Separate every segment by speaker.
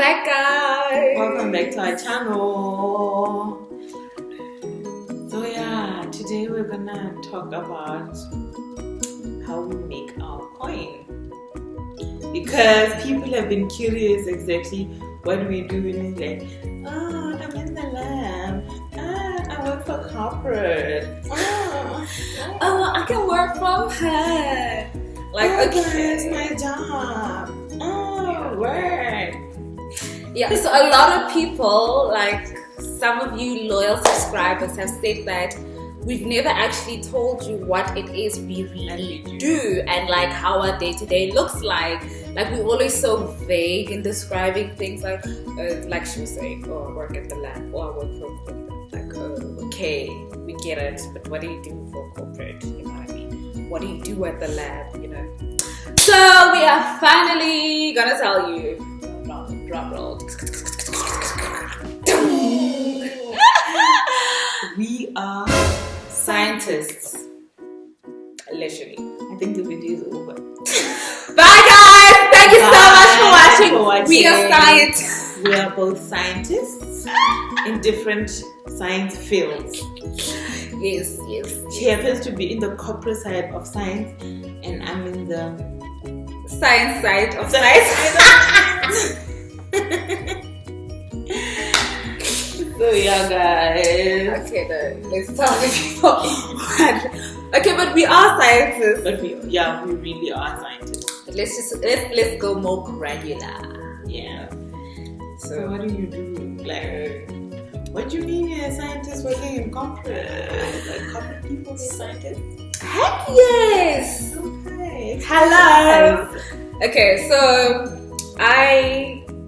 Speaker 1: back, guys.
Speaker 2: Welcome back to our channel. So yeah, today we're gonna talk about how we make our coin, because people have been curious exactly what we do when we're like, oh, I'm in the lab, I work for corporate,
Speaker 1: Oh, I can work from home. Like, okay,
Speaker 2: it's my job. Oh, work.
Speaker 1: Yeah, so a lot of people, like some of you loyal subscribers, have said that we've never actually told you what it is we really do and like how our day-to-day looks like. Like, we're always so vague in describing things, like she was saying, oh, I work at the lab, or I work for corporate. Like, oh, okay, we get it, but what do you do for corporate? You know what I mean? What do you do at the lab, you know? So we are finally gonna tell you. Drum roll.
Speaker 2: We are
Speaker 1: Scientists. Literally.
Speaker 2: I think the video is over.
Speaker 1: Bye guys! Thank you so much for watching. We are scientists.
Speaker 2: We are both scientists in different science fields.
Speaker 1: Yes.
Speaker 2: She happens to be in the corporate side of science, and I'm in the
Speaker 1: science side of science.
Speaker 2: So yeah, guys.
Speaker 1: Okay, then let's tell the people. Okay, but we are scientists.
Speaker 2: But we really are scientists.
Speaker 1: But let's go more granular.
Speaker 2: Yeah. So what do you do? Like, what do you mean you're a scientist working in corporate? Like, corporate people be scientists?
Speaker 1: Heck yes!
Speaker 2: Okay.
Speaker 1: Hello! Okay, so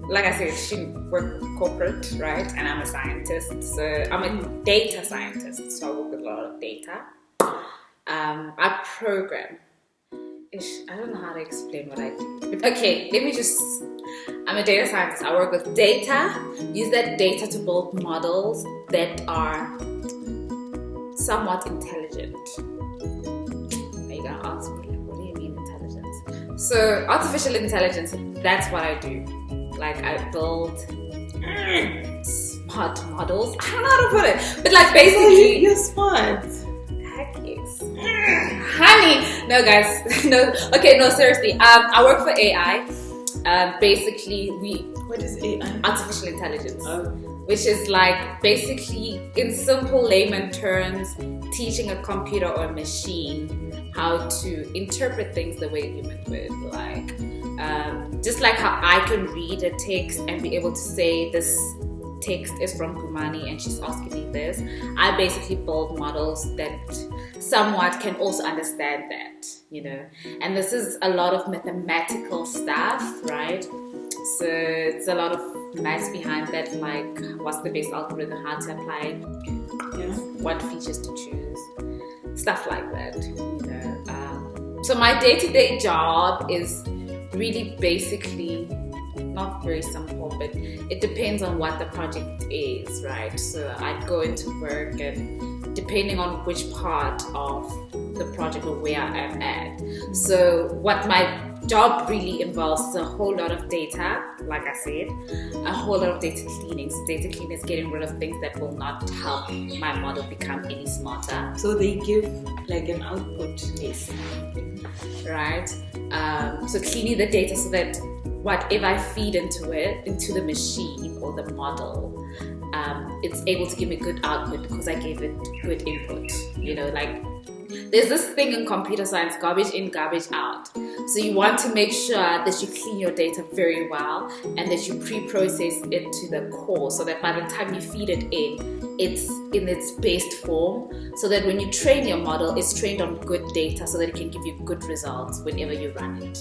Speaker 1: like I said, she worked corporate, right? And I'm a scientist. So I'm a data scientist. So I work with a lot of data. I program. I don't know how to explain what I do. But okay, I'm a data scientist. I work with data, use that data to build models that are somewhat intelligent. Are you gonna ask me, like, what do you mean intelligence? So artificial intelligence, that's what I do. Like, I build smart models. I don't know how to put it, but like basically,
Speaker 2: you're smart.
Speaker 1: Heck yes, honey. No, guys, no. Okay, no, seriously. I work for AI. Basically,
Speaker 2: what is AI?
Speaker 1: Artificial intelligence, which is like basically, in simple layman terms, teaching a computer or a machine how to interpret things the way humans would. Like, just like how I can read a text and be able to say this text is from Kumani and she's asking me this, I basically build models that somewhat can also understand that, you know. And this is a lot of mathematical stuff, right? So it's a lot of maths behind that, like what's the best algorithm, how to apply it, what features to choose, stuff like that, you know. So my day-to-day job is really basically not very simple, but it depends on what the project is, right? So I'd go into work, and depending on which part of the project or where I'm at. So what my job really involves is a whole lot of data, like I said, a whole lot of data cleaning. So data cleaning is getting rid of things that will not help my model become any smarter.
Speaker 2: So they give like an output.
Speaker 1: Yes. Right? So cleaning the data so that whatever I feed into the machine or the model, it's able to give me good output because I gave it good input. You know, like there's this thing in computer science, garbage in, garbage out. So you want to make sure that you clean your data very well and that you pre-process it to the core so that by the time you feed it in, it's in its best form, so that when you train your model, it's trained on good data so that it can give you good results whenever you run it.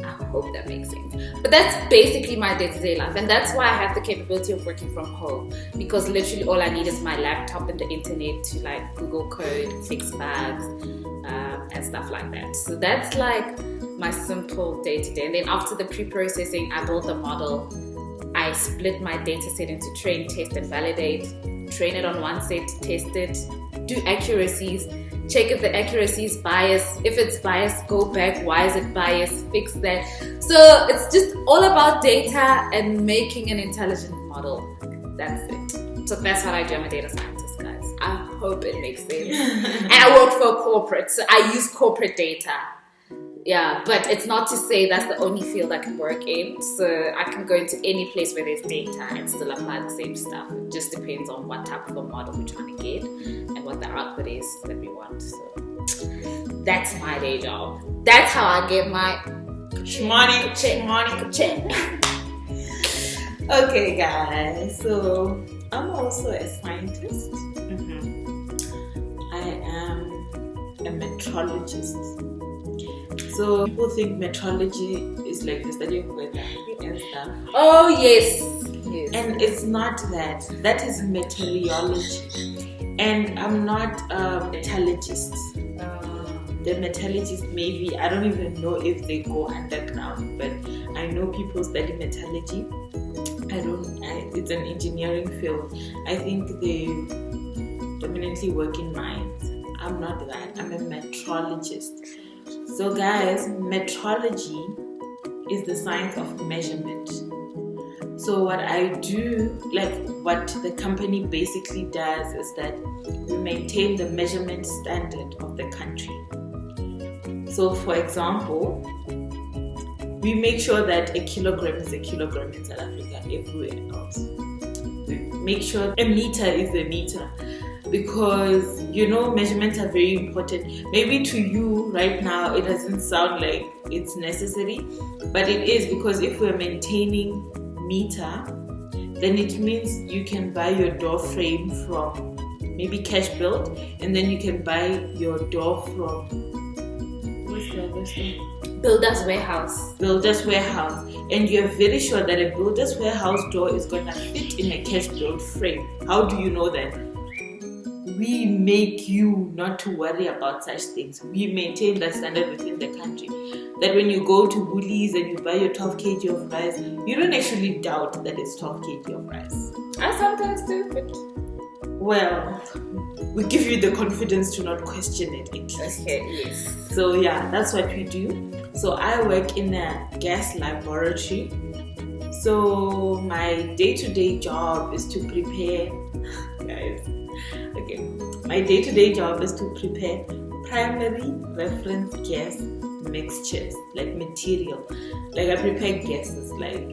Speaker 1: I hope that makes sense. But that's basically my day-to-day life, and that's why I have the capability of working from home, because literally all I need is my laptop and the internet to like Google code, fix bugs, and stuff like that. So that's like my simple day-to-day. And then after the pre-processing, I build the model. I split my data set into train, test, and validate. Train it on one set, test it, do accuracies, check if the accuracy is biased. If it's biased, go back. Why is it biased? Fix that. So it's just all about data and making an intelligent model. That's it. So that's what I do. I'm a data scientist, guys. I hope it makes sense. And I work for a corporate, so I use corporate data. Yeah, but it's not to say that's the only field I can work in. So I can go into any place where there's data and still apply the same stuff. It just depends on what type of a model we're trying to get and what the output is that we want. So that's my day job. That's how I get my
Speaker 2: shmoney. Okay, guys. So I'm also a scientist. I am a metrologist. So people think metrology is like the study of weather and stuff.
Speaker 1: Oh yes.
Speaker 2: And it's not that. That is meteorology. And I'm not a metallurgist. The metallurgist, maybe, I don't even know if they go underground, but I know people study metallurgy. It's an engineering field. I think they dominantly work in mines. I'm not that. I'm a metrologist. So guys, metrology is the science of measurement. So what I do, like what the company basically does, is that we maintain the measurement standard of the country. So for example, we make sure that a kilogram is a kilogram in South Africa, everywhere else. We make sure a meter is a meter. Because measurements are very important. Maybe to you right now it doesn't sound like it's necessary, but it is, because if we're maintaining meter, then it means you can buy your door frame from maybe Cash Build, and then you can buy your door from
Speaker 1: Builder's Warehouse.
Speaker 2: Builder's Warehouse, and you're very sure that a Builder's Warehouse door is gonna fit in a Cash Build frame. How do you know that? We make you not to worry about such things. We maintain that standard within the country. That when you go to Woolies and you buy your 12 kg of rice, you don't actually doubt that it's 12 kg of rice.
Speaker 1: I sometimes do, but
Speaker 2: well, we give you the confidence to not question it at least.
Speaker 1: Okay, yes.
Speaker 2: So yeah, that's what we do. So I work in a gas laboratory. So my day-to-day job is to prepare, guys. Okay, my day-to-day job is to prepare primary reference gas mixtures, like material. Like I prepare gases, like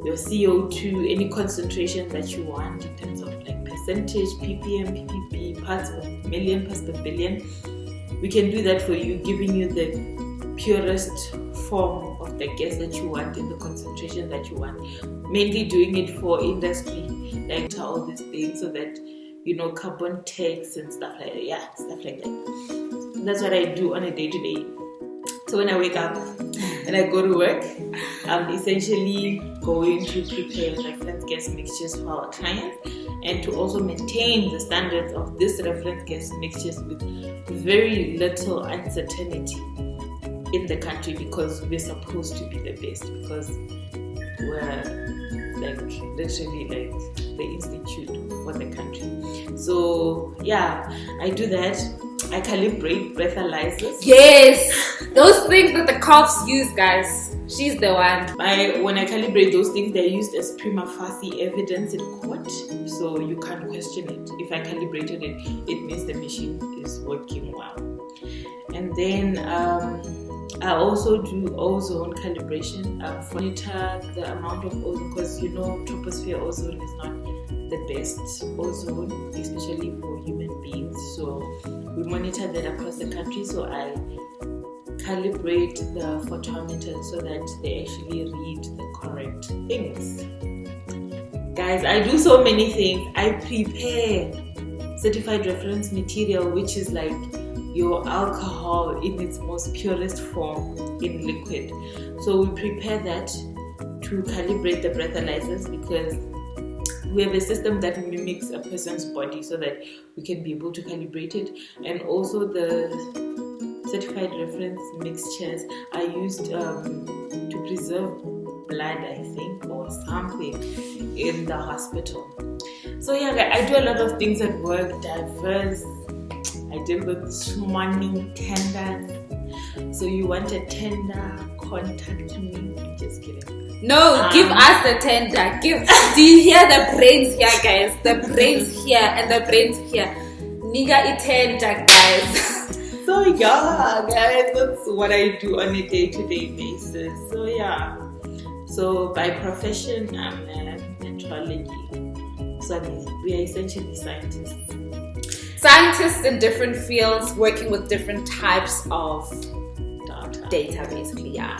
Speaker 2: your CO2, any concentration that you want in terms of like percentage, ppm, ppb, parts per million, parts per billion. We can do that for you, giving you the purest form of the gas that you want in the concentration that you want. Mainly doing it for industry, like all these things, so that carbon tax and stuff like that. Yeah, stuff like that. That's what I do on a day-to-day. So when I wake up and I go to work, I'm essentially going to prepare reference gas mixtures for our clients, and to also maintain the standards of this reference gas mixtures with very little uncertainty in the country, because we're supposed to be the best, because we're like literally like the institute for the country. So yeah, I do that. I calibrate breathalyzers.
Speaker 1: Yes, those things that the cops use, guys. She's the one.
Speaker 2: When I calibrate those things, they're used as prima facie evidence in court, so you can't question it. If I calibrated it, it means the machine is working well. And then I also do ozone calibration. I monitor the amount of ozone, because troposphere ozone is not the best ozone, especially for human beings. So we monitor that across the country. So I calibrate the photometer so that they actually read the correct things. Guys, I do so many things. I prepare certified reference material, which is like your alcohol in its most purest form in liquid. So we prepare that to calibrate the breathalyzers, because we have a system that mimics a person's body, so that we can be able to calibrate it. And also the certified reference mixtures are used to preserve blood, I think, or something in the hospital. So yeah, I do a lot of things at work, diverse. I I deal with money tenders. So you want a tender? Contact me. Just kidding.
Speaker 1: No, give us the tender. Do you hear the brains here, guys? The brains here and the brains here. Nigga, it tender, guys.
Speaker 2: So yeah, guys, that's what I do on a day-to-day basis. So yeah. So by profession, I'm a metrology. So we are essentially scientists.
Speaker 1: Scientists in different fields working with different types of data, basically. Yeah.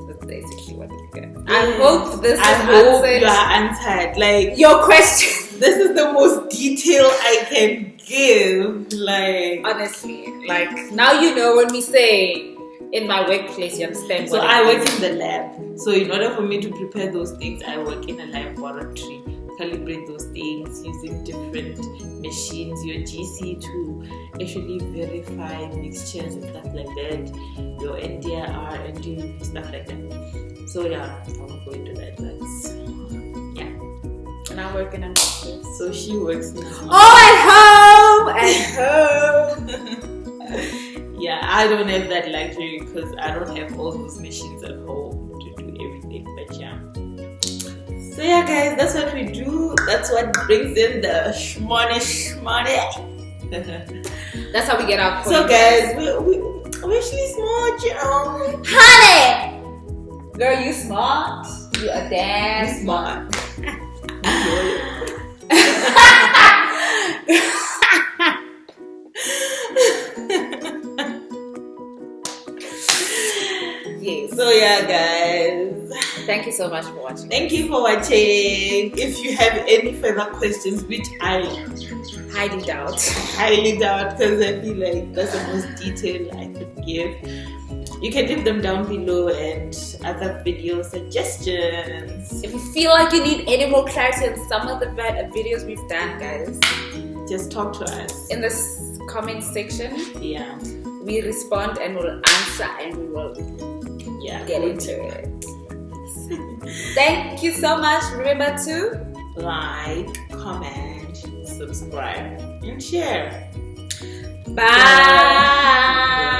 Speaker 1: That's basically what it is. I hope this
Speaker 2: you are answered. Like
Speaker 1: your question.
Speaker 2: This is the most detail I can give. Like
Speaker 1: honestly, like now you know when we say in my workplace, you understand.
Speaker 2: So I work in the lab. So in order for me to prepare those things, I work in a laboratory. Calibrate those things using different machines, your GC to actually verify mixtures and stuff like that, your NDR and do stuff like that. So yeah, I won't go into that. That's
Speaker 1: and I work in an office.
Speaker 2: So she works in
Speaker 1: at home.
Speaker 2: Yeah, I don't have that luxury because I don't have all those machines at home to do everything. But yeah. So yeah, guys, that's what we do. That's what brings in the shmoney.
Speaker 1: That's how we get our points.
Speaker 2: So guys, we're actually smart, you know.
Speaker 1: Honey! Girl, you smart. You are damn smart. Yes.
Speaker 2: So yeah, guys.
Speaker 1: Thank you so much for watching.
Speaker 2: Thank you for watching. If you have any further questions, which I
Speaker 1: highly doubt,
Speaker 2: because I feel like that's the most detail I could give, you can leave them down below and other video suggestions.
Speaker 1: If you feel like you need any more clarity on some of the videos we've done, guys,
Speaker 2: just talk to us
Speaker 1: in the comment section.
Speaker 2: Yeah,
Speaker 1: we respond and we'll answer and we will get into it. Thank you so much. Remember to
Speaker 2: like, comment, subscribe, and share.
Speaker 1: Bye.